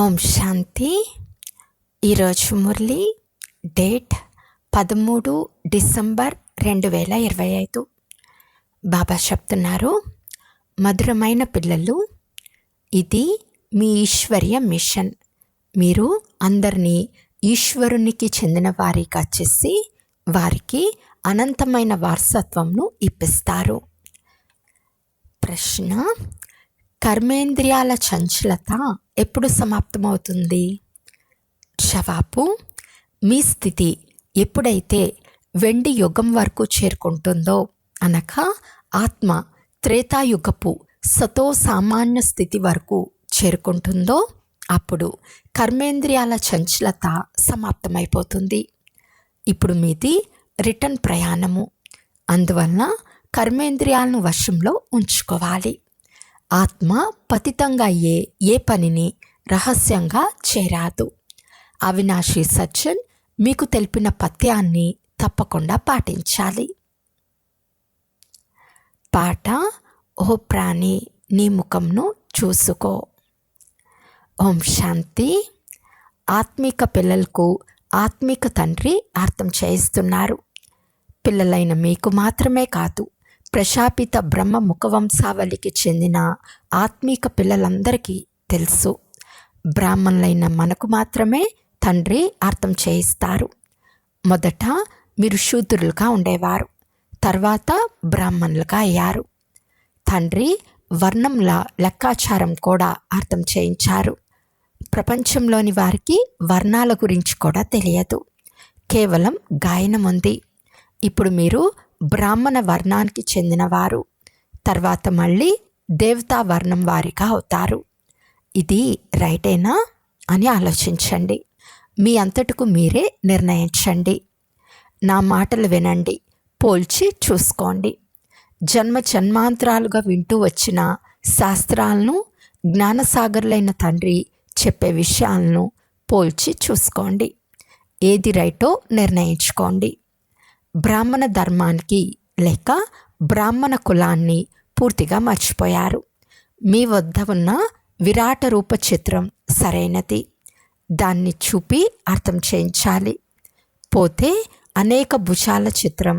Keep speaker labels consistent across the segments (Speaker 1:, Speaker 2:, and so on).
Speaker 1: ఓం శాంతి. ఈరోజు Murali date 13 December 2025. బాబా చెప్తున్నారు, మధురమైన పిల్లలు, ఇది మీ ఈశ్వర్య మిషన్. మీరు అందరినీ ఈశ్వరునికి చెందిన వారిగా చేసి వారికి అనంతమైన వారసత్వంను ఇప్పిస్తారు. ప్రశ్న: కర్మేంద్రియాల చంచలత ఎప్పుడు సమాప్తమవుతుంది? జవాబు: మీ స్థితి ఎప్పుడైతే వెండి యుగం వరకు చేరుకుంటుందో, అనగా ఆత్మ త్రేతాయుగపు సతో సామాన్య స్థితి వరకు చేరుకుంటుందో, అప్పుడు కర్మేంద్రియాల చంచలత సమాప్తమైపోతుంది. ఇప్పుడు మీది రిటర్న్ ప్రయాణము. అందువలన కర్మేంద్రియాలను వశంలో ఉంచుకోవాలి. ఆత్మ పతితంగా అయ్యే ఏ పనిని రహస్యంగా చేరాదు. అవినాశి సజ్జన్ మీకు తెలిపిన పథ్యాన్ని తప్పకుండా పాటించాలి. పాట: ఓ ప్రాణి, నీ ముఖంను చూసుకో. ఓం శాంతి. ఆత్మిక పిల్లలకు ఆత్మిక తండ్రి అర్థం చేయిస్తున్నారు. పిల్లలైన మీకు మాత్రమే కాదు, ప్రశాపిత బ్రహ్మ ముఖవంశావళికి చెందిన ఆత్మీక పిల్లలందరికీ తెలుసు. బ్రాహ్మణులైన మనకు మాత్రమే తండ్రి అర్థం చేయిస్తారు. మొదట మీరు శూద్రులుగా ఉండేవారు, తర్వాత బ్రాహ్మణులుగా అయ్యారు. తండ్రి వర్ణంల లెక్కాచారం కూడా అర్థం చేయించారు. ప్రపంచంలోని వారికి వర్ణాల గురించి కూడా తెలియదు, కేవలం గాయనం ఉంది. ఇప్పుడు మీరు బ్రాహ్మణ వర్ణానికి చెందినవారు, తర్వాత మళ్ళీ దేవతా వర్ణం వారిగా అవుతారు. ఇది రైటేనా అని ఆలోచించండి. మీ అంతటకు మీరే నిర్ణయించండి. నా మాటలు వినండి, పోల్చి చూసుకోండి. జన్మ జన్మాంతరాలుగా వింటూ వచ్చిన శాస్త్రాలను, జ్ఞానసాగర్లైన తండ్రి చెప్పే విషయాలను పోల్చి చూసుకోండి. ఏది రైటో నిర్ణయించుకోండి. బ్రాహ్మణ ధర్మానికి లేక బ్రాహ్మణ కులాన్ని పూర్తిగా మర్చిపోయారు. మీ వద్ద ఉన్న విరాట రూప చిత్రం సరైనది, దాన్ని చూపి అర్థం చేయించాలి. పోతే అనేక భుజాల చిత్రం,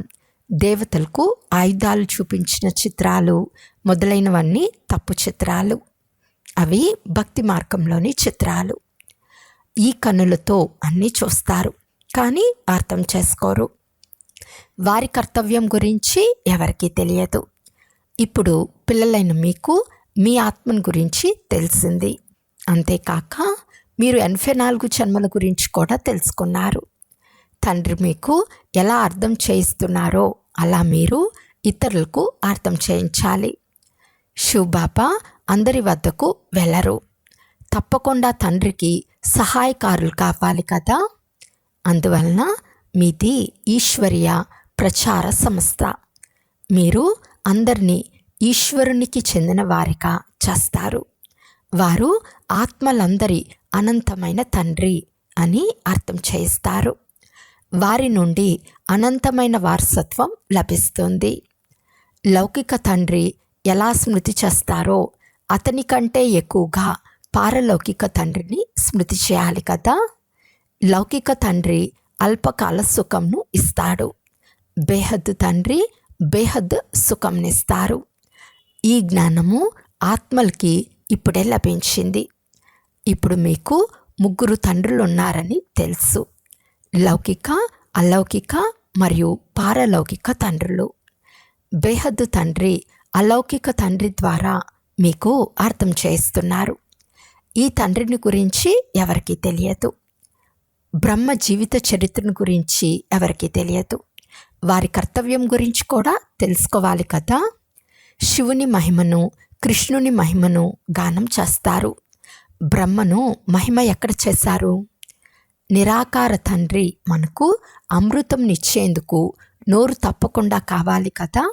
Speaker 1: దేవతలకు ఆయుధాలు చూపించిన చిత్రాలు మొదలైనవన్నీ తప్పు చిత్రాలు. అవి భక్తి మార్గంలోని చిత్రాలు. ఈ కన్నులతో అన్నీ చూస్తారు, కానీ అర్థం చేసుకోరు. వారి కర్తవ్యం గురించి ఎవరికీ తెలియదు. ఇప్పుడు పిల్లలైన మీకు మీ ఆత్మను గురించి తెలిసింది. అంతేకాక మీరు 84 జన్మల గురించి కూడా తెలుసుకున్నారు. తండ్రి మీకు ఎలా అర్థం చేయిస్తున్నారో అలా మీరు ఇతరులకు అర్థం చేయించాలి. శివబాబా అందరి వద్దకు వెళ్ళరు, తప్పకుండా తండ్రికి సహాయకారులు కావాలి కదా. అందువలన మీది ఈశ్వరీయ ప్రచార సంస్థ. మీరు అందరినీ ఈశ్వరునికి చెందిన వారిగా చేస్తారు. వారు ఆత్మలందరి అనంతమైన తండ్రి అని అర్థం చేయిస్తారు. వారి నుండి అనంతమైన వారసత్వం లభిస్తుంది. లౌకిక తండ్రి ఎలా స్మృతి చేస్తారో అతని కంటే ఎక్కువగా పారలౌకిక తండ్రిని స్మృతి చేయాలి కదా. లౌకిక తండ్రి అల్పకాల సుఖంను ఇస్తాడు, బేహద్దు తండ్రి బేహద్ సుఖంనిస్తారు. ఈ జ్ఞానము ఆత్మలకి ఇప్పుడే లభించింది. ఇప్పుడు మీకు 3 తండ్రులు ఉన్నారని తెలుసు: లౌకిక, అలౌకిక మరియు పారలౌకిక తండ్రులు. బేహద్దు తండ్రి అలౌకిక తండ్రి ద్వారా మీకు అర్థం చేస్తున్నారు. ఈ తండ్రిని గురించి ఎవరికీ తెలియదు. బ్రహ్మ జీవిత చరిత్రను గురించి ఎవరికీ తెలియదు. వారి కర్తవ్యం గురించి కూడా తెలుసుకోవాలి కదా. శివుని మహిమను, కృష్ణుని మహిమను గానం చేస్తారు. బ్రహ్మను మహిమ ఎక్కడ చేశారు? నిరాకార తండ్రి మనకు అమృతం నిచ్చేందుకు నోరు తప్పకుండా కావాలి కదా.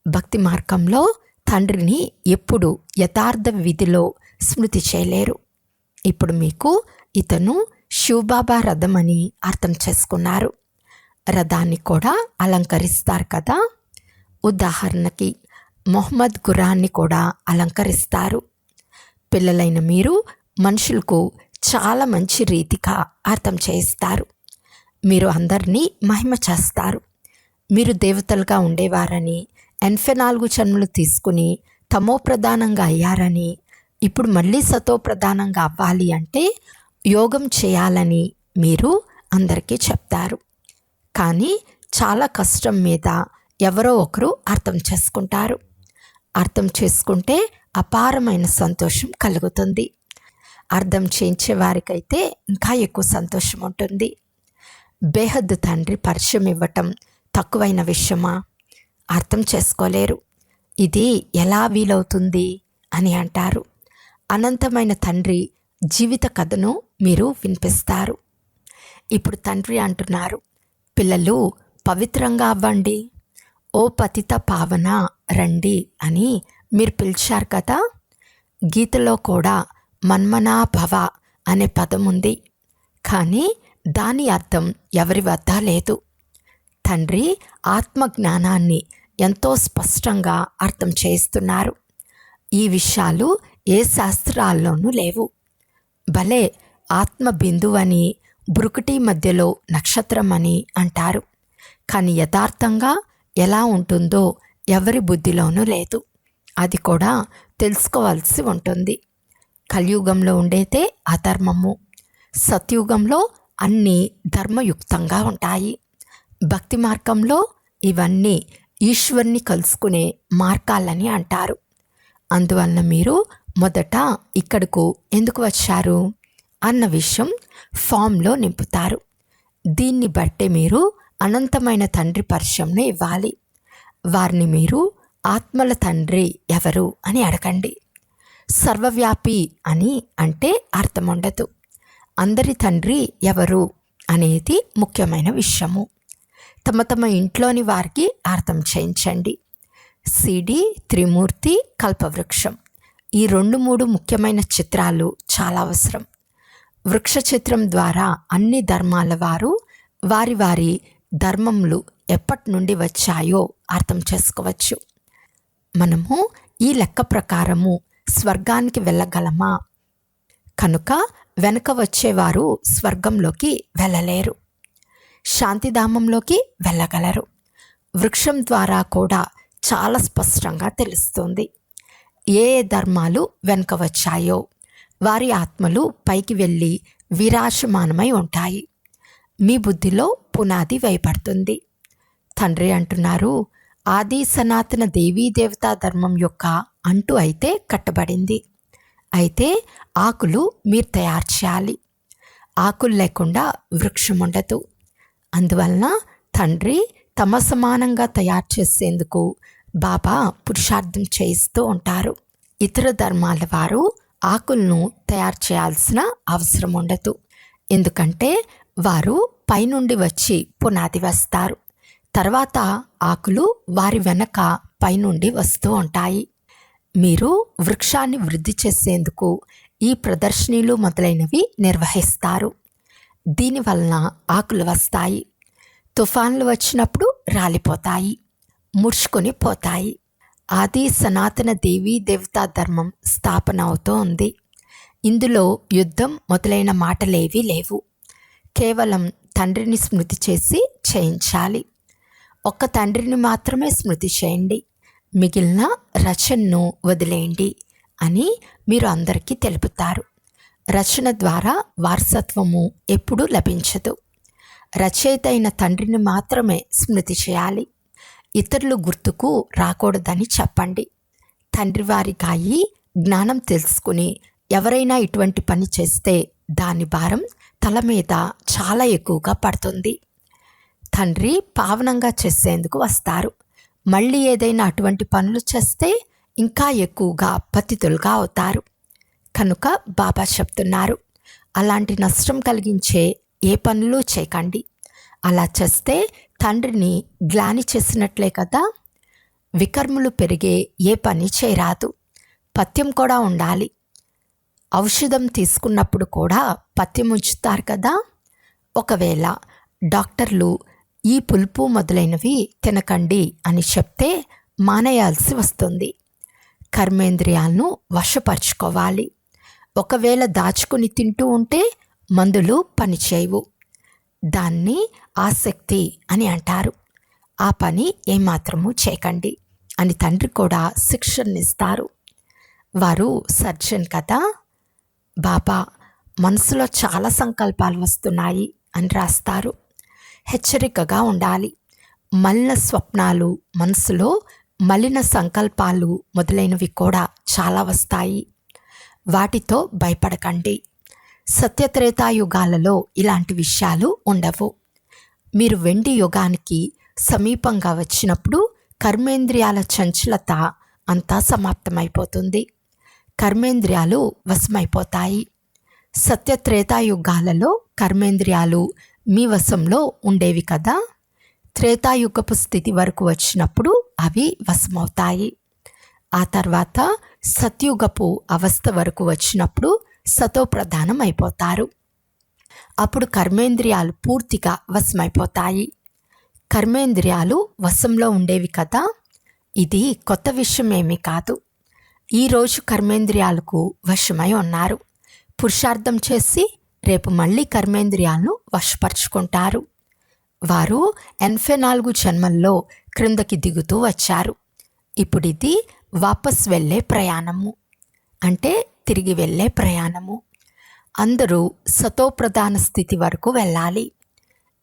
Speaker 1: భక్తి మార్గంలో తండ్రిని ఎప్పుడు యథార్థ విధిలో స్మృతి చేయలేరు. ఇప్పుడు మీకు ఇతను శివబాబా రథం అని అర్థం చేసుకున్నారు. రథాన్ని కూడా అలంకరిస్తారు కదా. ఉదాహరణకి మొహమ్మద్ గురాన్ని కూడా అలంకరిస్తారు. పిల్లలైన మీరు మనుషులకు చాలా మంచి రీతిగా అర్థం చేయిస్తారు. మీరు అందరినీ మహిమ చేస్తారు. మీరు దేవతలుగా ఉండేవారని, 84 జన్మలు తీసుకుని తమో ప్రధానంగా అయ్యారని, ఇప్పుడు మళ్ళీ సతో ప్రధానంగా అవ్వాలి అంటే యోగం చేయాలని మీరు అందరికీ చెప్తారు. కానీ చాలా కష్టం మీద ఎవరో ఒకరు అర్థం చేసుకుంటారు. అర్థం చేసుకుంటే అపారమైన సంతోషం కలుగుతుంది. అర్థం చేయించే వారికైతే ఇంకా ఎక్కువ సంతోషం ఉంటుంది. బేహద్దు తండ్రి పరిచయం ఇవ్వటం తక్కువైన విషయమా? అర్థం చేసుకోలేరు. ఇది ఎలా వీలవుతుంది అని అంటారు. అనంతమైన తండ్రి జీవిత కథను మీరు వినిపిస్తారు. ఇప్పుడు తండ్రి అంటున్నారు, పిల్లలు పవిత్రంగా అవ్వండి, ఓ పతిత పావన రండి అని మీరు పిలిచారు కదా. గీతలో కూడా మన్మనా భవ అనే పదం ఉంది, కానీ దాని అర్థం ఎవరి వద్ద లేదు. తండ్రి ఆత్మజ్ఞానాన్ని ఎంతో స్పష్టంగా అర్థం చేస్తున్నారు. ఈ విషయాలు ఏ శాస్త్రాల్లోనూ లేవు. భలే ఆత్మ బిందువని, బ్రుకుటి మధ్యలో నక్షత్రం అని అంటారు, కానీ యథార్థంగా ఎలా ఉంటుందో ఎవరి బుద్ధిలోనూ లేదు. అది కూడా తెలుసుకోవాల్సి ఉంటుంది. కలియుగంలో ఉండేదే అధర్మము, సత్యుగంలో అన్నీ ధర్మయుక్తంగా ఉంటాయి. భక్తి మార్గంలో ఇవన్నీ ఈశ్వరుని కలుసుకునే మార్గాలని అంటారు. అందువలన మీరు మొదట ఇక్కడకు ఎందుకు వచ్చారు అన్న విషయం ఫామ్లో నింపుతారు. దీన్ని బట్టి మీరు అనంతమైన తండ్రి పరిచయంను ఇవ్వాలి. వారిని మీరు ఆత్మల తండ్రి ఎవరు అని అడగండి. సర్వవ్యాపి అని అంటే అర్థం ఉండదు. అందరి తండ్రి ఎవరు అనేది ముఖ్యమైన విషయము. తమ తమ ఇంట్లోని వారికి అర్థం చేయించండి. సిడి, త్రిమూర్తి, కల్పవృక్షం ఈ 2-3 ముఖ్యమైన చిత్రాలు చాలా అవసరం. వృక్ష చిత్రం ద్వారా అన్ని ధర్మాల వారు వారి వారి ధర్మములు ఎప్పటి నుండి వచ్చాయో అర్థం చేసుకోవచ్చు. మనము ఈ లెక్క ప్రకారము స్వర్గానికి వెళ్ళగలమా? కనుక వెనక వచ్చేవారు స్వర్గంలోకి వెళ్ళలేరు, శాంతిధామంలోకి వెళ్ళగలరు. వృక్షం ద్వారా కూడా చాలా స్పష్టంగా తెలుస్తుంది ఏ ఏ ధర్మాలు వెనుక వచ్చాయో. వారి ఆత్మలు పైకి వెళ్ళి విరాజమానమై ఉంటాయి. మీ బుద్ధిలో పునాది వేయబడుతుంది. తండ్రి అంటున్నారు, ఆది సనాతన దేవీ దేవతా ధర్మం యొక్క అంటు అయితే కట్టబడింది. అయితే ఆకులు మీరు తయారు చేయాలి. ఆకులు లేకుండా వృక్షం ఉండదు. అందువలన తండ్రి తమ సమానంగా తయారు చేసేందుకు బాబా పురుషార్థం చేయిస్తూ ఉంటారు. ఇతర ధర్మాల వారు ఆకులను తయారు చేయాల్సిన అవసరం ఉండదు. ఎందుకంటే వారు పైనుండి వచ్చి పునాది వేస్తారు. తర్వాత ఆకులు వారి వెనక పైనుండి వస్తూ ఉంటాయి. మీరు వృక్షాన్ని వృద్ధి చేసేందుకు ఈ ప్రదర్శనలు మొదలైనవి నిర్వహిస్తారు. దీనివలన ఆకులు వస్తాయి. తుఫాన్లు వచ్చినప్పుడు రాలిపోతాయి, ముడుచుకొని పోతాయి. ఆది సనాతన దేవీ దేవతా ధర్మం స్థాపన అవుతూ ఉంది. ఇందులో యుద్ధం మొదలైన మాటలేవీ లేవు. కేవలం తండ్రిని స్మృతి చేసి చేయించాలి. ఒక్క తండ్రిని మాత్రమే స్మృతి చేయండి, మిగిలిన రచనను వదిలేయండి అని మీరు అందరికీ తెలుపుతారు. రచన ద్వారా వారసత్వము ఎప్పుడూ లభించదు. రచయిత అయిన తండ్రిని మాత్రమే స్మృతి చేయాలి. ఇతరులు గుర్తుకు రాకూడదని చెప్పండి. తండ్రి వారిగా అయి జ్ఞానం తెలుసుకుని ఎవరైనా ఇటువంటి పని చేస్తే దాని భారం తల మీద చాలా ఎక్కువగా పడుతుంది. తండ్రి పావనంగా చేసేందుకు వస్తారు. మళ్ళీ ఏదైనా అటువంటి పనులు చేస్తే ఇంకా ఎక్కువగా పతితులుగా అవుతారు. కనుక బాబా చెప్తున్నారు, అలాంటి నష్టం కలిగించే ఏ పనులు చేయకండి. అలా చేస్తే తండ్రిని గ్లాని చేసినట్లే కదా. వికర్ములు పెరిగే ఏ పని చేయరాదు. పథ్యం కూడా ఉండాలి. ఔషధం తీసుకున్నప్పుడు కూడా పథ్యం ఉంచుతారు కదా. ఒకవేళ డాక్టర్లు ఈ పులుపు మొదలైనవి తినకండి అని చెప్తే మానేయాల్సి వస్తుంది. కర్మేంద్రియాలను వశపరుచుకోవాలి. ఒకవేళ దాచుకుని తింటూ ఉంటే మందులు పనిచేయవు. దాన్ని ఆసక్తి అని అంటారు. ఆ పని ఏమాత్రము చేయకండి అని తండ్రి కూడా శిక్షణనిస్తారు. వారు సర్జన్ కదా. బాబా మనసులో చాలా సంకల్పాలు వస్తున్నాయి అని రాస్తారు. హెచ్చరికగా ఉండాలి. మలిన స్వప్నాలు, మనసులో మలిన సంకల్పాలు మొదలైనవి కూడా చాలా వస్తాయి. వాటితో భయపడకండి. సత్యత్రేతాయుగాలలో ఇలాంటి విషయాలు ఉండవు. మీరు వెండి యుగానికి సమీపంగా వచ్చినప్పుడు కర్మేంద్రియాల చంచలత అంతా సమాప్తమైపోతుంది. కర్మేంద్రియాలు వశమైపోతాయి. సత్యత్రేతాయుగాలలో కర్మేంద్రియాలు మీ వశంలో ఉండేవి కదా. త్రేతాయుగపు స్థితి వరకు వచ్చినప్పుడు అవి వశమవుతాయి. ఆ తర్వాత సత్యుగపు అవస్థ వరకు వచ్చినప్పుడు సతోప్రధానం అయిపోతారు. అప్పుడు కర్మేంద్రియాలు పూర్తిగా వశమైపోతాయి. కర్మేంద్రియాలు వశంలో ఉండేవి కదా. ఇది కొత్త విషయం ఏమీ కాదు. ఈరోజు కర్మేంద్రియాలకు వశమై ఉన్నారు. పురుషార్థం చేసి రేపు మళ్ళీ కర్మేంద్రియాలను వశపరుచుకుంటారు. వారు 84 జన్మల్లో క్రిందకి దిగుతూ వచ్చారు. ఇప్పుడు ఇది వాపస్ వెళ్ళే ప్రయాణము, అంటే తిరిగి వెళ్ళే ప్రయాణము. అందరూ సతోప్రధాన స్థితి వరకు వెళ్ళాలి.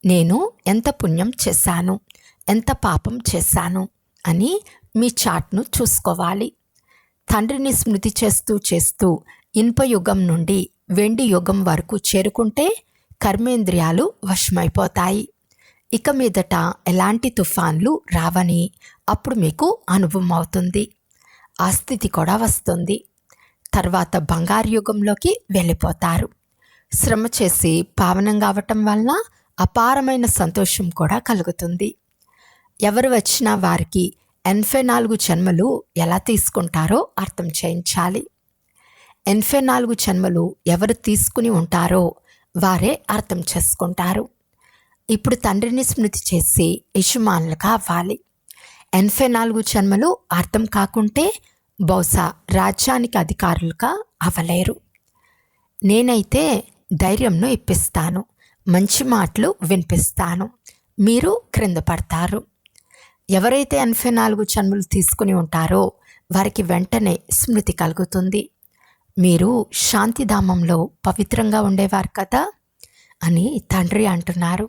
Speaker 1: నేను ఎంత పుణ్యం చేశాను, ఎంత పాపం చేశాను అని మీ చాట్ను చూసుకోవాలి. తండ్రిని స్మృతి చేస్తూ చేస్తూ ఇనుప యుగం నుండి వెండి యుగం వరకు చేరుకుంటే కర్మేంద్రియాలు వశమైపోతాయి. ఇక మీదట ఎలాంటి తుఫాన్లు రావని అప్పుడు మీకు అనుభవం అవుతుంది. ఆ స్థితి కూడా వస్తుంది. తర్వాత బంగారు యుగంలోకి వెళ్ళిపోతారు. శ్రమ చేసి పావనం కావటం వల్ల అపారమైన సంతోషం కూడా కలుగుతుంది. ఎవరు వచ్చినా వారికి 84 జన్మలు ఎలా తీసుకుంటారో అర్థం చేయించాలి. 84 జన్మలు ఎవరు తీసుకుని ఉంటారో వారే అర్థం చేసుకుంటారు. ఇప్పుడు తండ్రిని స్మృతి చేసి యజమానులుగా అవ్వాలి. 84 జన్మలు అర్థం కాకుంటే బహుశా రాజ్యానికి అధికారులుగా అవ్వలేరు. నేనైతే ధైర్యంను ఇప్పిస్తాను, మంచి మాటలు వినిపిస్తాను, మీరు క్రింద పడతారు. ఎవరైతే 84 జన్మలు తీసుకుని ఉంటారో వారికి వెంటనే స్మృతి కలుగుతుంది. మీరు శాంతిధామంలో పవిత్రంగా ఉండేవారు కదా అని తండ్రి అంటున్నారు.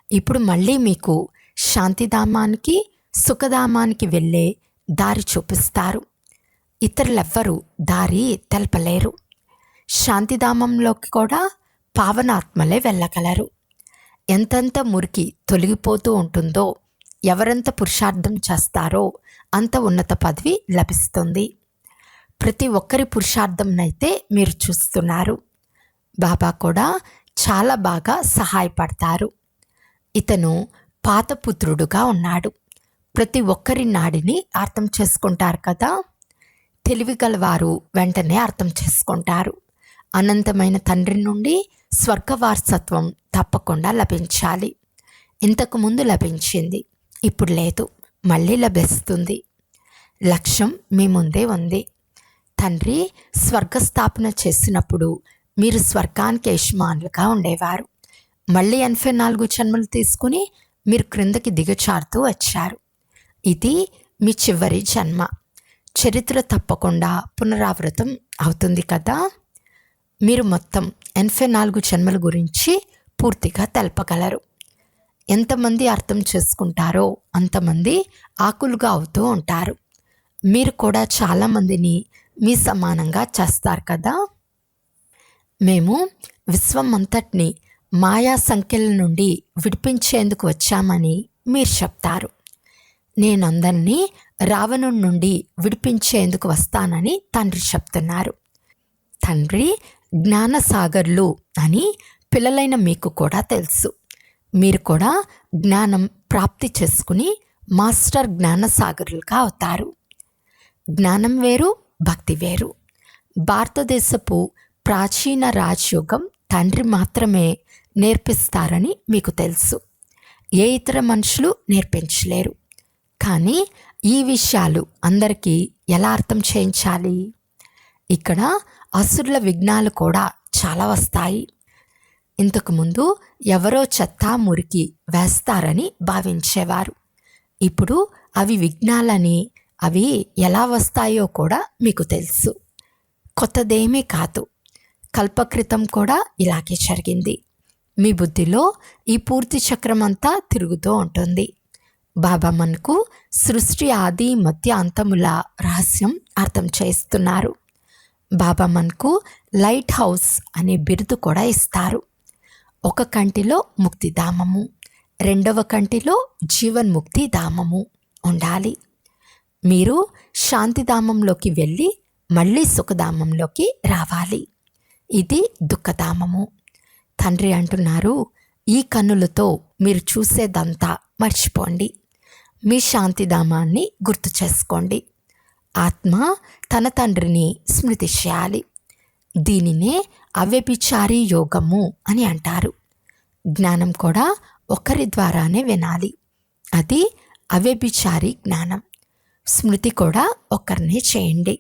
Speaker 1: ఇప్పుడు మళ్ళీ మీకు శాంతిధామానికి, సుఖధామానికి వెళ్ళే దారి చూపిస్తారు. ఇతరులెవ్వరూ దారి తెలపలేరు. శాంతిధామంలోకి కూడా పావనాత్మలే వెళ్ళగలరు. ఎంతెంత మురికి తొలగిపోతూ ఉంటుందో, ఎవరెంత పురుషార్థం చేస్తారో అంత ఉన్నత పదవి లభిస్తుంది. ప్రతి ఒక్కరి పురుషార్థంనైతే మీరు చూస్తున్నారు. బాబా కూడా చాలా బాగా సహాయపడతారు. ఇతను పాతపుత్రుడుగా ఉన్నాడు. ప్రతి ఒక్కరి నాడిని అర్థం చేసుకుంటారు కదా. తెలివిగలవారు వెంటనే అర్థం చేసుకుంటారు. అనంతమైన తండ్రి నుండి స్వర్గవారసత్వం తప్పకుండా లభించాలి. ఇంతకుముందు లభించింది, ఇప్పుడు లేదు, మళ్ళీ లభిస్తుంది. లక్ష్యం మీ ముందే ఉంది. తండ్రి స్వర్గస్థాపన చేసినప్పుడు మీరు స్వర్గానికి యజమానులుగా ఉండేవారు. మళ్ళీ 84 జన్మలు తీసుకుని మీరు క్రిందకి దిగచారుతూ వచ్చారు. ఇది మీ చివరి జన్మ. చరిత్ర తప్పకుండా పునరావృతం అవుతుంది కదా. మీరు మొత్తం 84 జన్మల గురించి పూర్తిగా తెలపగలరు. ఎంతమంది అర్థం చేసుకుంటారో అంతమంది ఆకులుగా అవుతూ ఉంటారు. మీరు కూడా చాలామందిని మీ సమానంగా చేస్తారు కదా. మేము విశ్వం అంతటిని మాయా సంఖ్యల నుండి విడిపించేందుకు వచ్చామని మీరు చెప్తారు. నేనందరినీ రావణుడి నుండి విడిపించేందుకు వస్తానని తండ్రి చెప్తున్నారు. తండ్రి జ్ఞానసాగర్లు అని పిల్లలైన మీకు కూడా తెలుసు. మీరు కూడా జ్ఞానం ప్రాప్తి చేసుకుని మాస్టర్ జ్ఞానసాగరులుగా అవుతారు. జ్ఞానం వేరు, భక్తి వేరు. భారతదేశపు ప్రాచీన రాజయోగం తండ్రి మాత్రమే నేర్పిస్తారని మీకు తెలుసు. ఏ ఇతర మనుషులు నేర్పించలేరు. కానీ ఈ విషయాలు అందరికీ ఎలా అర్థం చేయించాలి? ఇక్కడ అసురుల విఘ్నాలు కూడా చాలా వస్తాయి. ఇంతకుముందు ఎవరో చెత్త మురికి వేస్తారని భావించేవారు. ఇప్పుడు అవి విఘ్నాలని, అవి ఎలా వస్తాయో కూడా మీకు తెలుసు. కొత్తదేమీ కాదు. కల్పకృతం కూడా ఇలాగే జరిగింది. మీ బుద్ధిలో ఈ పూర్తి చక్రం అంతా తిరుగుతూ ఉంటుంది. బాబా మనకు సృష్టి ఆది మధ్య అంతముల రహస్యం అర్థం చేస్తున్నారు. బాబా మనకు లైట్ హౌస్ అనే బిరుదు కూడా ఇస్తారు. ఒక కంటిలో ముక్తిధామము, రెండవ కంటిలో జీవన్ముక్తి ధామము ఉండాలి. మీరు శాంతిధామంలోకి వెళ్ళి మళ్ళీ సుఖధామంలోకి రావాలి. ఇది దుఃఖధామము. తండ్రి అంటున్నారు, ఈ కన్నులతో మీరు చూసేదంతా మర్చిపోండి. మీ శాంతిధామాన్ని గుర్తు చేసుకోండి. ఆత్మ తన తండ్రిని స్మృతి చేయాలి. దీనినే అవ్యభిచారి యోగము అని అంటారు. జ్ఞానం కూడా ఒకరి ద్వారానే వినాలి. అది అవ్యభిచారి జ్ఞానం. స్మృతి కూడా ఒక్కరినే చేయండి.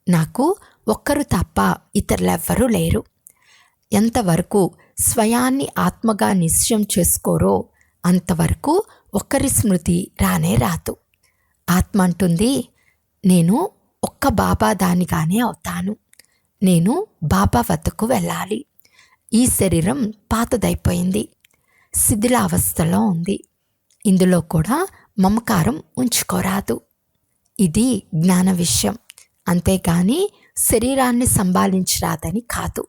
Speaker 1: నాకు ఒక్కరు తప్ప ఇతరులెవ్వరూ లేరు. ఎంతవరకు స్వయాన్ని ఆత్మగా నిశ్చయం చేసుకోరో అంతవరకు ఒక్కరి స్మృతి రానే రాదు. ఆత్మ అంటుంది, నేను ఒక్క బాబా దానిగానే అవుతాను. నేను బాబా వద్దకు వెళ్ళాలి. ఈ శరీరం పాతదైపోయింది, శిథిలావస్థలో ఉంది. ఇందులో కూడా మమకారం ఉంచుకోరాదు. ఇది జ్ఞాన విషయం, అంతేగాని శరీరాన్ని సంభాళించరాదని కాదు.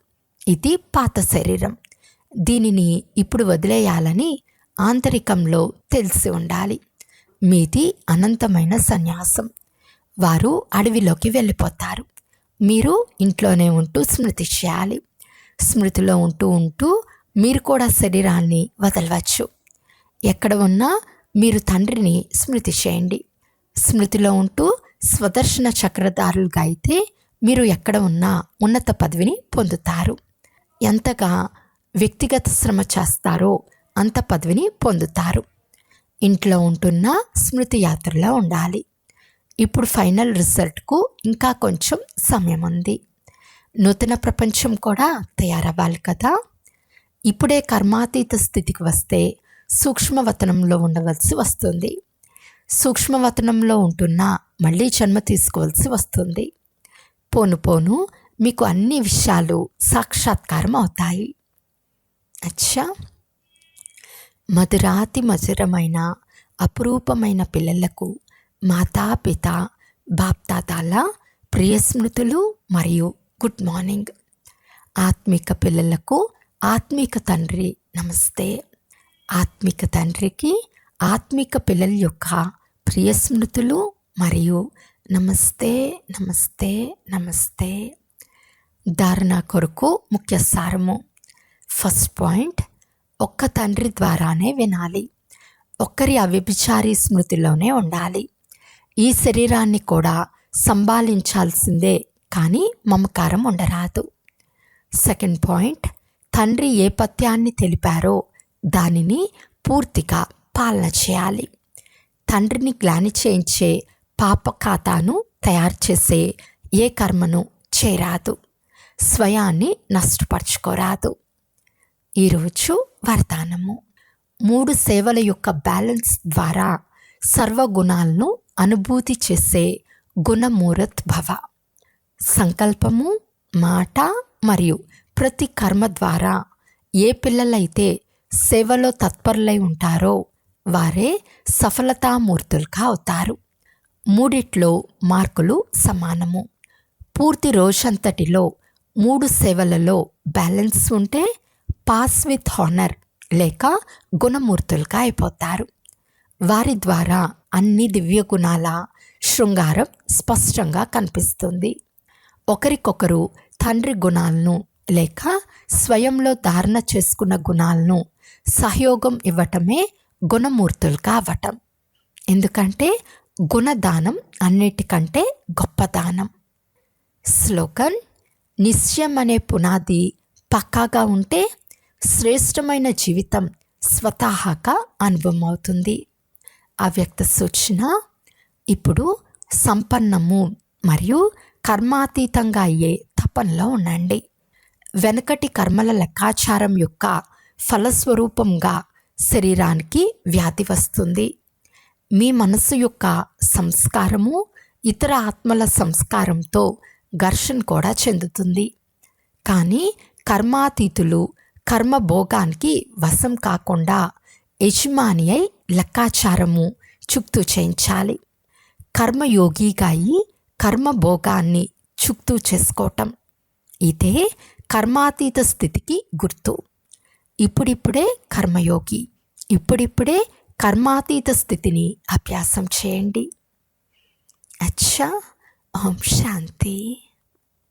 Speaker 1: ఇది పాత శరీరం. దీనిని ఇప్పుడు వదిలేయాలని ఆంతరికంలో తెలిసి ఉండాలి. మీది అనంతమైన సన్యాసం. వారు అడవిలోకి వెళ్ళిపోతారు. మీరు ఇంట్లోనే ఉంటూ స్మృతి చేయాలి. స్మృతిలో ఉంటూ ఉంటూ మీరు కూడా శరీరాన్ని వదలవచ్చు. ఎక్కడ ఉన్నా మీరు తండ్రిని స్మృతి చేయండి. స్మృతిలో ఉంటూ స్వదర్శన చక్రధారులుగా అయితే మీరు ఎక్కడ ఉన్నా ఉన్నత పదవిని పొందుతారు. ఎంతగా వ్యక్తిగత శ్రమ చేస్తారో అంత పదవిని పొందుతారు. ఇంట్లో ఉంటున్న స్మృతి యాత్రలో ఉండాలి. ఇప్పుడు ఫైనల్ రిజల్ట్కు ఇంకా కొంచెం సమయం ఉంది. నూతన ప్రపంచం కూడా తయారవ్వాలి కదా. ఇప్పుడే కర్మాతీత స్థితికి వస్తే సూక్ష్మవతనంలో ఉండవలసి వస్తుంది. సూక్ష్మవతనంలో ఉంటున్నా మళ్ళీ జన్మ తీసుకోవాల్సి వస్తుంది. పోను పోను మీకు అన్ని విషయాలు సాక్షాత్కారం అవుతాయి. అచ్చా, మధురాతి మధురమైన అపురూపమైన పిల్లలకు మాతాపిత బాప్తాతాల ప్రియ స్మృతులు మరియు గుడ్ మార్నింగ్. ఆత్మిక పిల్లలకు ఆత్మిక తండ్రి నమస్తే. ఆత్మిక తండ్రికి ఆత్మిక పిల్లల యొక్క ప్రియ స్మృతులు మరియు నమస్తే నమస్తే నమస్తే. ధారణ కొరకు ముఖ్య సారము. ఫస్ట్ పాయింట్, ఒక్క తండ్రి ద్వారానే వినాలి. ఒక్కరి అవ్యభిచారి స్మృతిలోనే ఉండాలి. ఈ శరీరాన్ని కూడా సంభాళించాల్సిందే, కానీ మమకారం ఉండరాదు. సెకండ్ పాయింట్, తండ్రి ఏ పథ్యాన్ని తెలిపారో దానిని పూర్తిగా పాలన చేయాలి. తండ్రిని గ్లాని చేయించే పాప ఖాతాను తయారు చేసే ఏ కర్మను చేయరాదు. స్వయాన్ని నష్టపరచుకోరాదు. ఈరోజు వరదానము. 3 సేవల యొక్క బ్యాలెన్స్ ద్వారా సర్వగుణాలను అనుభూతి చేసే గుణమూరత్ భవ. సంకల్పము, మాట మరియు ప్రతి కర్మ ద్వారా ఏ పిల్లలైతే సేవలో తత్పరులై ఉంటారో వారే సఫలతామూర్తులుగా అవుతారు. 3 మార్కులు సమానము. పూర్తి రోజంతటిలో 3 సేవలలో బ్యాలెన్స్ ఉంటే పాస్ విత్ హానర్ లేక గుణమూర్తులుగా అయిపోతారు. వారి ద్వారా అన్ని దివ్య గుణాల శృంగారం స్పష్టంగా కనిపిస్తుంది. ఒకరికొకరు తండ్రి గుణాలను లేక స్వయంలో ధారణ చేసుకున్న గుణాలను సహయోగం ఇవ్వటమే గుణమూర్తులుగా అవ్వటం. ఎందుకంటే గుణదానం అన్నిటికంటే గొప్ప దానం. స్లోగన్: నిశ్చయం అనే పునాది పక్కాగా ఉంటే శ్రేష్టమైన జీవితం స్వతహాగా అనుభవం అవుతుంది. అవ్యక్త సూచన: ఇప్పుడు సంపన్నము మరియు కర్మాతీతంగా అయ్యే జ్ఞాపనలో ఉండండి. వెనకటి కర్మల లెక్కాచారం యొక్క ఫలస్వరూపంగా శరీరానికి వ్యాధి వస్తుంది. మీ మనసు యొక్క సంస్కారము ఇతర ఆత్మల సంస్కారంతో ఘర్షణ కూడా చెందుతుంది. కానీ కర్మాతీతులు కర్మభోగానికి వశం కాకుండా యజమాని అయి లెక్కాచారము చుక్తూ చేయించాలి. కర్మయోగిగా అయి కర్మభోగాన్ని చుక్తూ చేసుకోవటం ఇదే కర్మాతీత స్థితికి గుర్తు. ఇప్పుడిప్పుడే కర్మయోగి, ఇప్పుడిప్పుడే కర్మాతీత స్థితిని అభ్యాసం చేయండి. అచ్చా, ఓం శాంతి.